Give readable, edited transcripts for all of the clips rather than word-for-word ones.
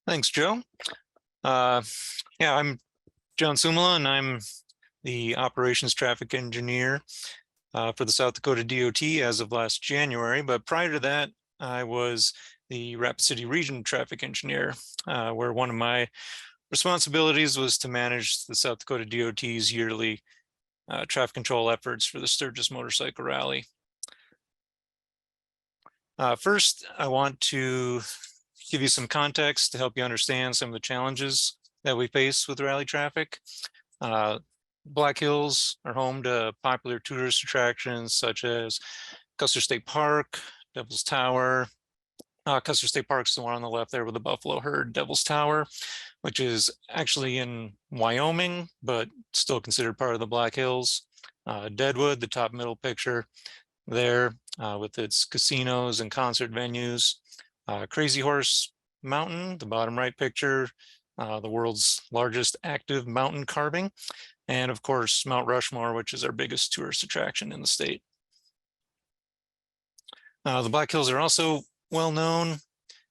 Thanks, Joe. Uh, yeah, I'm John Sumala, and I'm the operations traffic engineer for the South Dakota DOT as of last January. But prior to that, I was the Rapid City Region traffic engineer, where one of my responsibilities was to manage the South Dakota DOT's yearly traffic control efforts for the Sturgis Motorcycle Rally. First, I want to give you some context to help you understand some of the challenges that we face with rally traffic. Black Hills are home to popular tourist attractions such as Custer State Park, Devil's Tower. Custer State Park is the one on the left there with the buffalo herd. Devil's Tower, which is actually in Wyoming, but still considered part of the Black Hills. Deadwood, the top middle picture there with its casinos and concert venues. Crazy Horse Mountain, the bottom right picture, the world's largest active mountain carving. And of course, Mount Rushmore, which is our biggest tourist attraction in the state. The Black Hills are also well known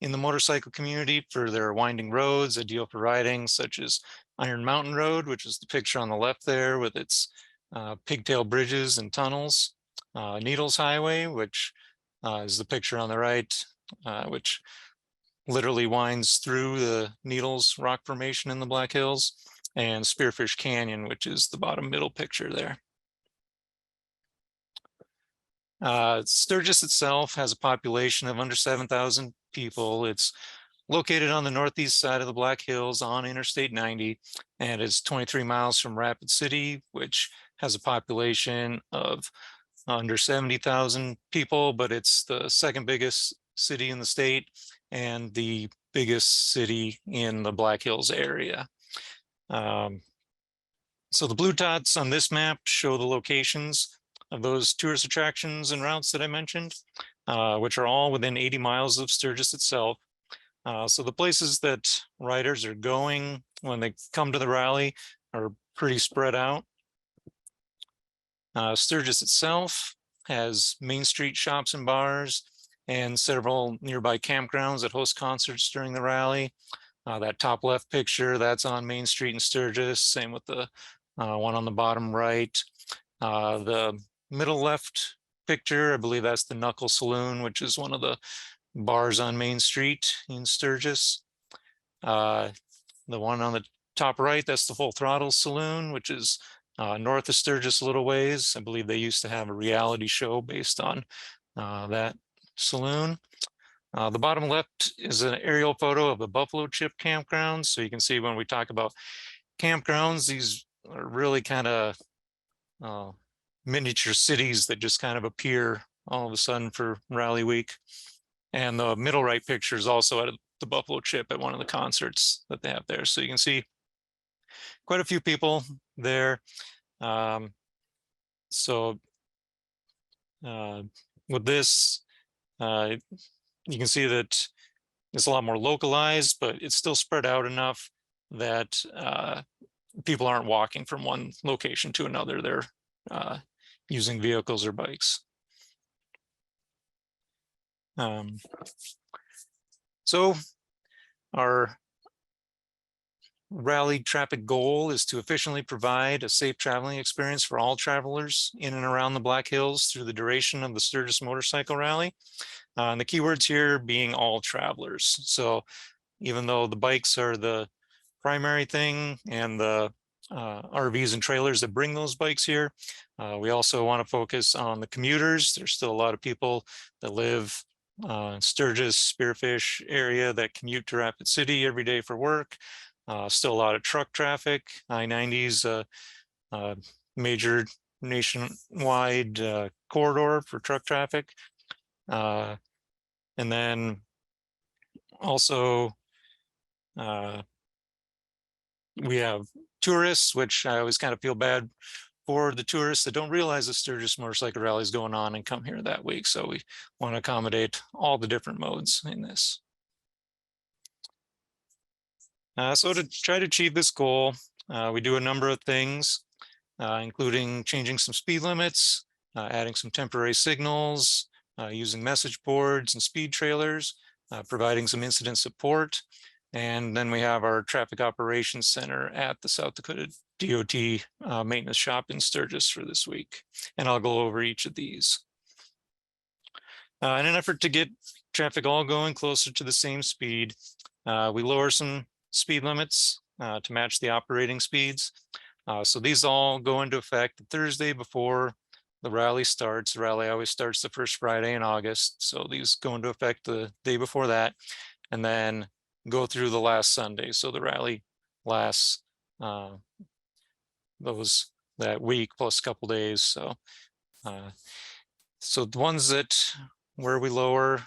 in the motorcycle community for their winding roads, ideal for riding, such as Iron Mountain Road, which is the picture on the left there with its pigtail bridges and tunnels. Needles Highway, which is the picture on the right, which literally winds through the Needles rock formation in the Black Hills, and Spearfish Canyon, which is the bottom middle picture there. Sturgis itself has a population of under 7,000 people. It's located on the northeast side of the Black Hills on Interstate 90, and it's 23 miles from Rapid City, which has a population of under 70,000 people, but it's the second biggest city in the state and the biggest city in the Black Hills area. So the blue dots on this map show the locations of those tourist attractions and routes that I mentioned, which are all within 80 miles of Sturgis itself. So the places that riders are going when they come to the rally are pretty spread out. Sturgis itself has Main Street shops and bars and several nearby campgrounds that host concerts during the rally. That top left picture, that's on Main Street in Sturgis, same with the one on the bottom right. The middle left picture, I believe that's the Knuckle Saloon, which is one of the bars on Main Street in Sturgis. The one on the top right, that's the Full Throttle Saloon, which is north of Sturgis a little ways. I believe they used to have a reality show based on that saloon. The bottom left is an aerial photo of the Buffalo Chip campgrounds. So you can see when we talk about campgrounds, these are really kind of miniature cities that just kind of appear all of a sudden for rally week. And the middle right picture is also at the Buffalo Chip at one of the concerts that they have there. So you can see quite a few people there. With this, you can see that it's a lot more localized, but it's still spread out enough that people aren't walking from one location to another. They're using vehicles or bikes. So our rally traffic goal is to efficiently provide a safe traveling experience for all travelers in and around the Black Hills through the duration of the Sturgis Motorcycle Rally. And the keywords here being all travelers. So even though the bikes are the primary thing and the RVs and trailers that bring those bikes here, we also want to focus on the commuters. There's still a lot of people that live Sturgis, Spearfish area that commute to Rapid City every day for work. Still a lot of truck traffic. I-90's major nationwide corridor for truck traffic. And then also we have tourists, which I always kind of feel bad for the tourists that don't realize the Sturgis Motorcycle Rally is going on and come here that week. So we want to accommodate all the different modes in this. So to try to achieve this goal, we do a number of things, including changing some speed limits, adding some temporary signals, using message boards and speed trailers, providing some incident support. And then we have our traffic operations center at the South Dakota DOT maintenance shop in Sturgis for this week. And I'll go over each of these. In an effort to get traffic all going closer to the same speed, we lower some speed limits to match the operating speeds. So these all go into effect the Thursday before the rally starts. The rally always starts the first Friday in August. So these go into effect the day before that, and then go through the last Sunday. So the rally lasts that week plus a couple days. So the ones that where we lower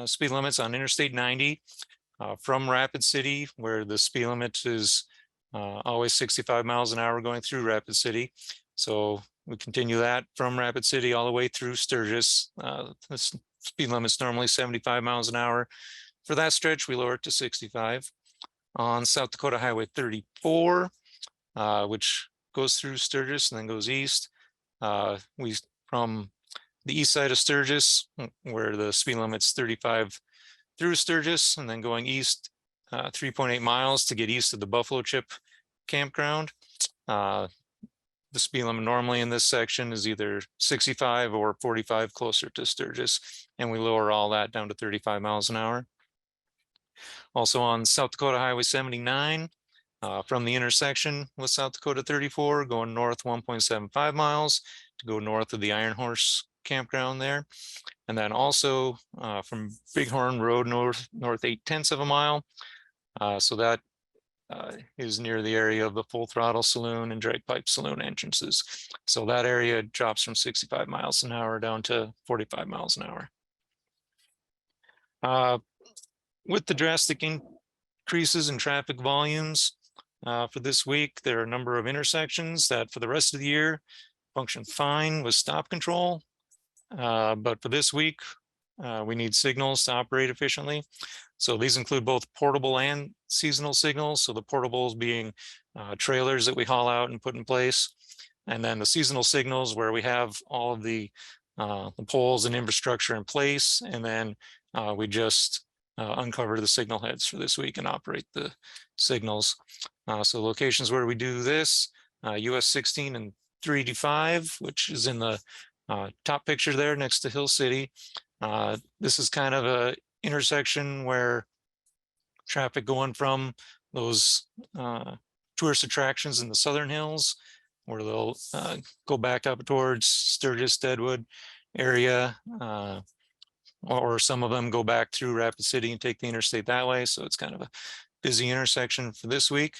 speed limits on Interstate 90 from Rapid City, where the speed limit is always 65 miles an hour going through Rapid City. So we continue that from Rapid City all the way through Sturgis. The speed limit's normally 75 miles an hour. For that stretch, we lower it to 65. On South Dakota Highway 34, which goes through Sturgis and then goes east. We from the east side of Sturgis, where the speed limit's 35 through Sturgis, and then going east 3.8 miles to get east of the Buffalo Chip campground. The speed limit normally in this section is either 65 or 45 closer to Sturgis, and we lower all that down to 35 miles an hour. Also on South Dakota Highway 79, from the intersection with South Dakota 34, going north 1.75 miles to go north of the Iron Horse campground there. And then also from Bighorn Road north 0.8 of a mile. So that is near the area of the Full Throttle Saloon and Drag Pipe Saloon entrances. So that area drops from 65 miles an hour down to 45 miles an hour. With the drastic increases in traffic volumes for this week, there are a number of intersections that for the rest of the year function fine with stop control. But for this week, we need signals to operate efficiently. So these include both portable and seasonal signals. So the portables being trailers that we haul out and put in place. And then the seasonal signals where we have all of the poles and infrastructure in place. And then we just uncover the signal heads for this week and operate the signals. So locations where we do this, US 16 and 385, which is in the top picture there next to Hill City. This is kind of a intersection where traffic going from those tourist attractions in the Southern Hills, where they'll go back up towards Sturgis, Deadwood area, or some of them go back through Rapid City and take the interstate that way. So it's kind of a busy intersection for this week.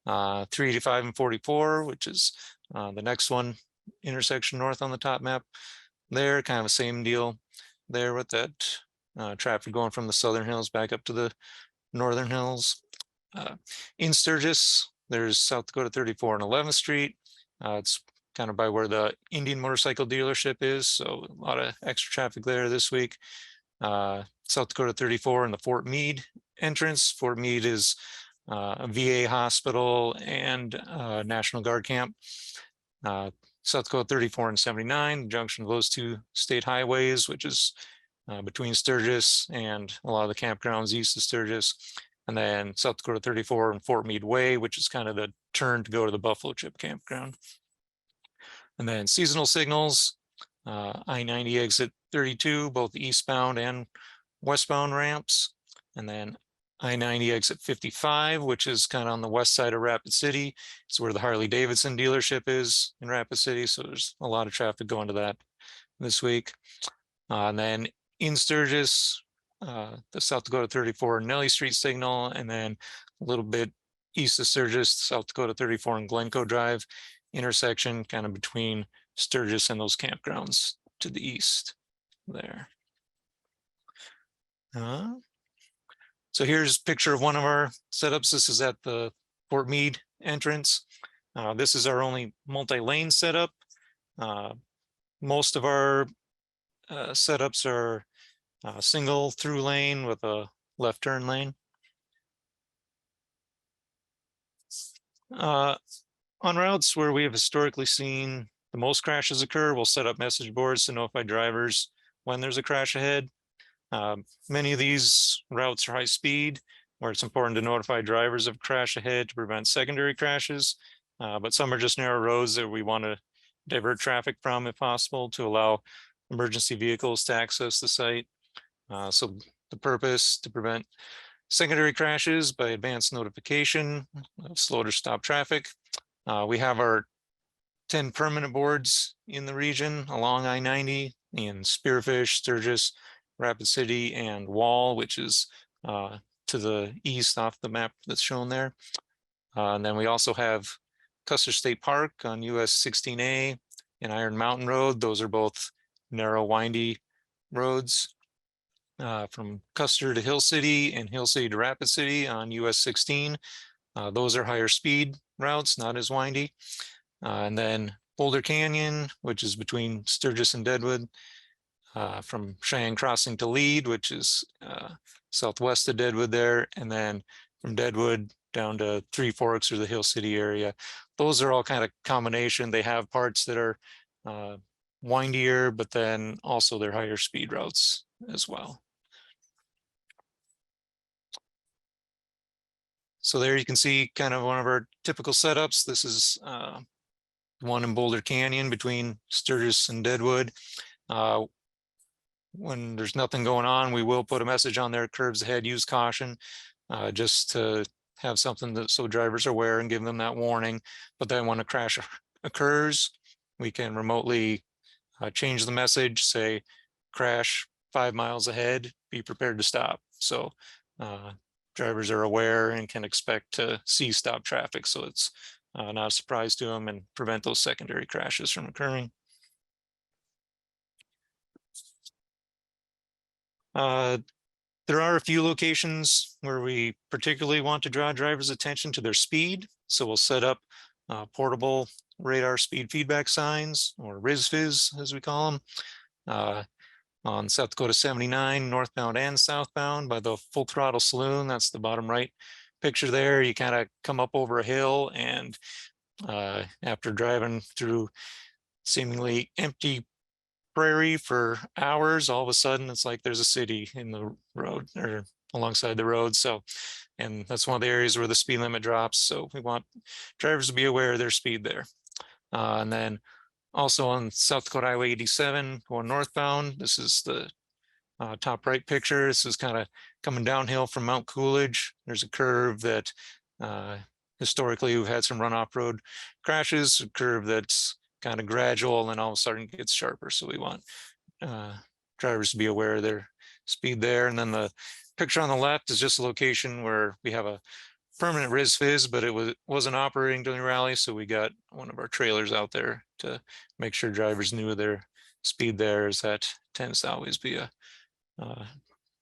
385 and 44, which is the next one intersection north on the top map there, kind of the same deal there with that traffic going from the Southern Hills back up to the Northern Hills. In Sturgis, there's South Dakota 34 and 11th Street. It's kind of by where the Indian motorcycle dealership is, so a lot of extra traffic there this week. South Dakota 34 and the Fort Meade entrance. Fort Meade is a VA hospital and National Guard camp. South Dakota 34 and 79, junction of those two state highways, which is between Sturgis and a lot of the campgrounds east of Sturgis. And then South Dakota 34 and Fort Meade Way, which is kind of the turn to go to the Buffalo Chip campground. And then seasonal signals, I-90 exit 32, both eastbound and westbound ramps. And then I-90 exit 55, which is kind of on the west side of Rapid City. It's where the Harley Davidson dealership is in Rapid City. So there's a lot of traffic going to that this week. And then in Sturgis, the South Dakota 34 Nelly Street signal, and then a little bit east of Sturgis, South Dakota 34 and Glencoe Drive intersection, kind of between Sturgis and those campgrounds to the east there. So here's a picture of one of our setups. This is at the Fort Meade entrance. This is our only multi-lane setup. Most of our setups are single through lane with a left turn lane. On routes where we have historically seen the most crashes occur, we'll set up message boards to notify drivers when there's a crash ahead. Many of these routes are high speed, where it's important to notify drivers of crash ahead to prevent secondary crashes. But some are just narrow roads that we want to divert traffic from if possible to allow emergency vehicles to access the site. So the purpose to prevent secondary crashes by advanced notification of slow to stop traffic. We have our 10 permanent boards in the region along I-90 in Spearfish, Sturgis, Rapid City, and Wall, which is to the east off the map that's shown there. And then we also have Custer State Park on US 16A and Iron Mountain Road. Those are both narrow, windy roads. From Custer to Hill City and Hill City to Rapid City on US 16. Those are higher speed routes, not as windy. And then Boulder Canyon, which is between Sturgis and Deadwood, from Cheyenne Crossing to Leade, which is southwest of Deadwood there, and then from Deadwood down to Three Forks or the Hill City area. Those are all kind of combination. They have parts that are windier, but then also they're higher speed routes as well. So there you can see kind of one of our typical setups. This is one in Boulder Canyon between Sturgis and Deadwood. When there's nothing going on, we will put a message on there, curbs ahead, use caution, just to have something that so drivers are aware and give them that warning. But then when a crash occurs, we can remotely change the message, say crash 5 miles ahead, be prepared to stop. So drivers are aware and can expect to see stop traffic. So it's not a surprise to them and prevent those secondary crashes from occurring. There are a few locations where we particularly want to draw drivers' attention to their speed. So we'll set up portable radar speed feedback signs, or RIS-FIS as we call them, on South Dakota 79, northbound and southbound by the Full Throttle Saloon. That's the bottom right picture there. You kind of come up over a hill, and after driving through seemingly empty prairie for hours, all of a sudden it's like there's a city in the road or alongside the road. So, and that's one of the areas where the speed limit drops. So we want drivers to be aware of their speed there. And then also on South Dakota Highway 87 going northbound, this is the top right picture. This is kind of coming downhill from Mount Coolidge. There's a curve that historically we've had some runoff road crashes, a curve that's kind of gradual and all of a sudden gets sharper. So we want drivers to be aware of their speed there. And then the picture on the left is just a location where we have a permanent RIS-FIS, but it wasn't operating during the rally. So we got one of our trailers out there to make sure drivers knew their speed there, as that tends to always be a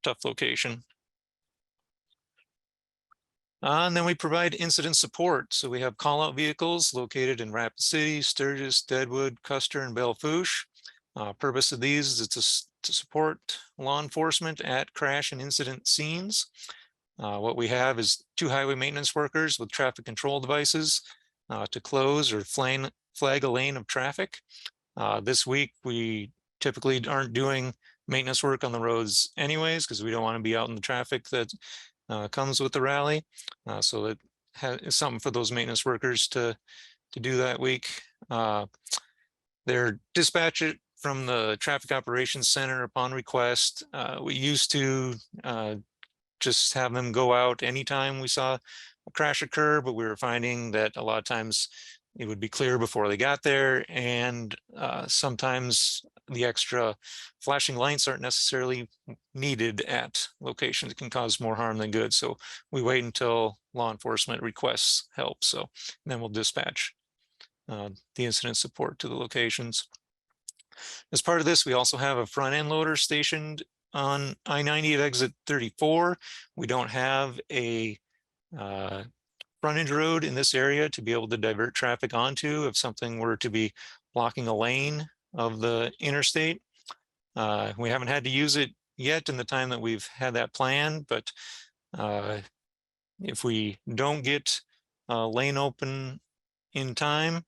tough location. And then we provide incident support. So we have call-out vehicles located in Rapid City, Sturgis, Deadwood, Custer, and Belle Fourche. Purpose of these is to support law enforcement at crash and incident scenes. What we have is 2 highway maintenance workers with traffic control devices to close or flag a lane of traffic. This week, we typically aren't doing maintenance work on the roads anyways, because we don't want to be out in the traffic that comes with the rally. So that is something for those maintenance workers to do that week. They're dispatched from the Traffic Operations Center upon request. We used to just have them go out anytime we saw a crash occur, but we were finding that a lot of times it would be clear before they got there, and sometimes the extra flashing lights aren't necessarily needed at locations. It can cause more harm than good. So we wait until law enforcement requests help. So then we'll dispatch the incident support to the locations. As part of this, we also have a front end loader stationed on I-90 at exit 34. We don't have a frontage road in this area to be able to divert traffic onto if something were to be blocking a lane of the interstate. We haven't had to use it yet in the time that we've had that plan, but if we don't get a lane open in time,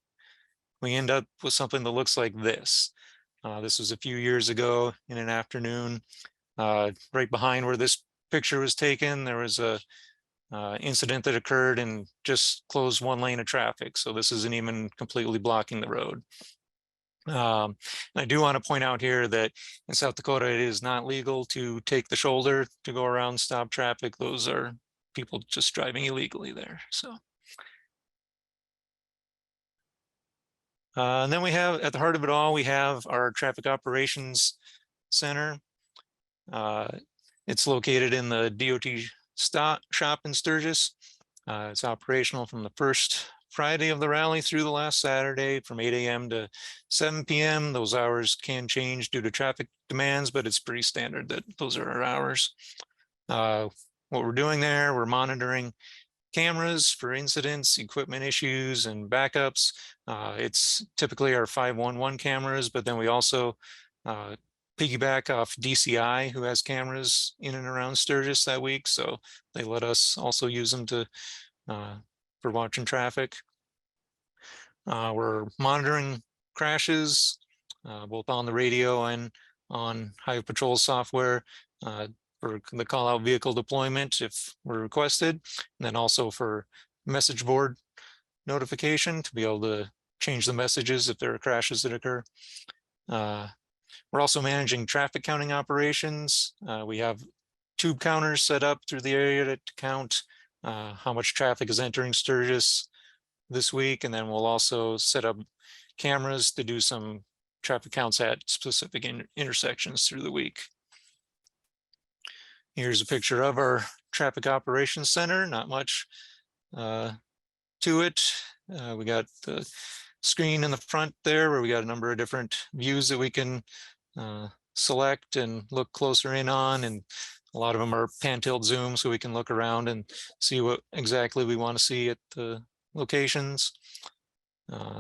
we end up with something that looks like this. This was a few years ago in an afternoon. Right behind where this picture was taken, there was a incident that occurred and just closed one lane of traffic. So this isn't even completely blocking the road. And I do want to point out here that in South Dakota, it is not legal to take the shoulder to go around stop traffic. Those are people just driving illegally there. So. And then we have, at the heart of it all, we have our traffic operations center. It's located in the DOT shop in Sturgis. It's operational from the first Friday of the rally through the last Saturday from 8 a.m. to 7 p.m. Those hours can change due to traffic demands, but it's pretty standard that those are our hours. What we're doing there, we're monitoring cameras for incidents, equipment issues, and backups. It's typically our 511 cameras, but then we also piggyback off DCI, who has cameras in and around Sturgis that week. So they let us also use them to for watching traffic. We're monitoring crashes, both on the radio and on Highway Patrol software for the call out vehicle deployment if we're requested, and then also for message board notification to be able to change the messages if there are crashes that occur. We're also managing traffic counting operations. We have tube counters set up through the area to count how much traffic is entering Sturgis this week, and then we'll also set up cameras to do some traffic counts at specific intersections through the week. Here's a picture of our traffic operations center. Not much to it. We got the screen in the front there where we got a number of different views that we can select and look closer in on, and a lot of them are pan-tilt zoom, so we can look around and see what exactly we want to see at the locations.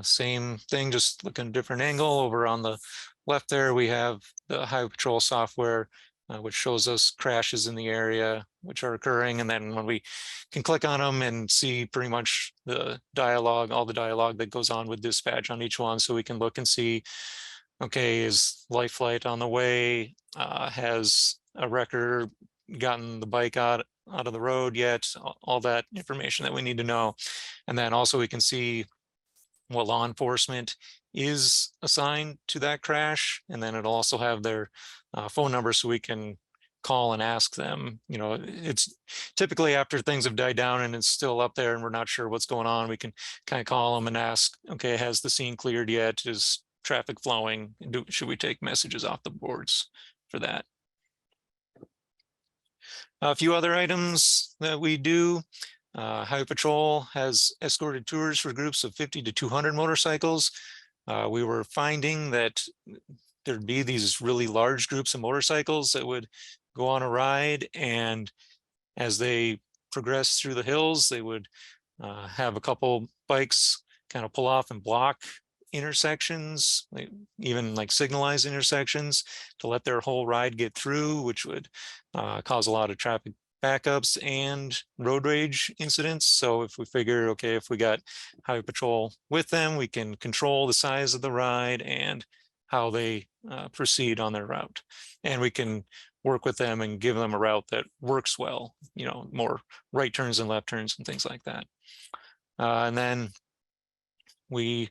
Same thing, just looking at a different angle. Over on the left there, we have the Highway Patrol software, which shows us crashes in the area which are occurring. And then when we can click on them and see pretty much the dialogue, all the dialogue that goes on with dispatch on each one. So we can look and see, okay, is life flight on the way? Has a wrecker gotten the bike out of the road yet? All that information that we need to know. And then also we can see what law enforcement is assigned to that crash. And then it'll also have their phone number so we can call and ask them. You know, it's typically after things have died down and it's still up there and we're not sure what's going on, we can kind of call them and ask, okay, has the scene cleared yet? Is traffic flowing? Should we take messages off the boards for that? A few other items that we do. Highway Patrol has escorted tours for groups of 50 to 200 motorcycles. We were finding that there'd be these really large groups of motorcycles that would go on a ride, and as they progress through the hills, they would have a couple bikes kind of pull off and block intersections, even like signalized intersections, to let their whole ride get through, which would cause a lot of traffic backups and road rage incidents. So if we figure, okay, if we got Highway Patrol with them, we can control the size of the ride and how they proceed on their route. And we can work with them and give them a route that works well, you know, more right turns and left turns and things like that. And then we,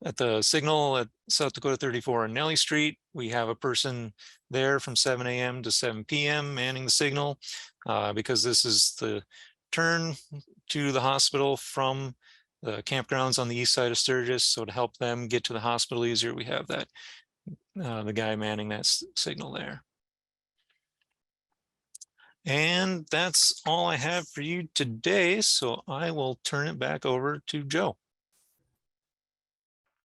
at the signal at South Dakota 34 and Nellie Street, we have a person there from 7 a.m. to 7 p.m. manning the signal because this is the turn to the hospital from the campgrounds on the east side of Sturgis. So to help them get to the hospital easier, we have that the guy manning that signal there. And that's all I have for you today. So I will turn it back over to Joe.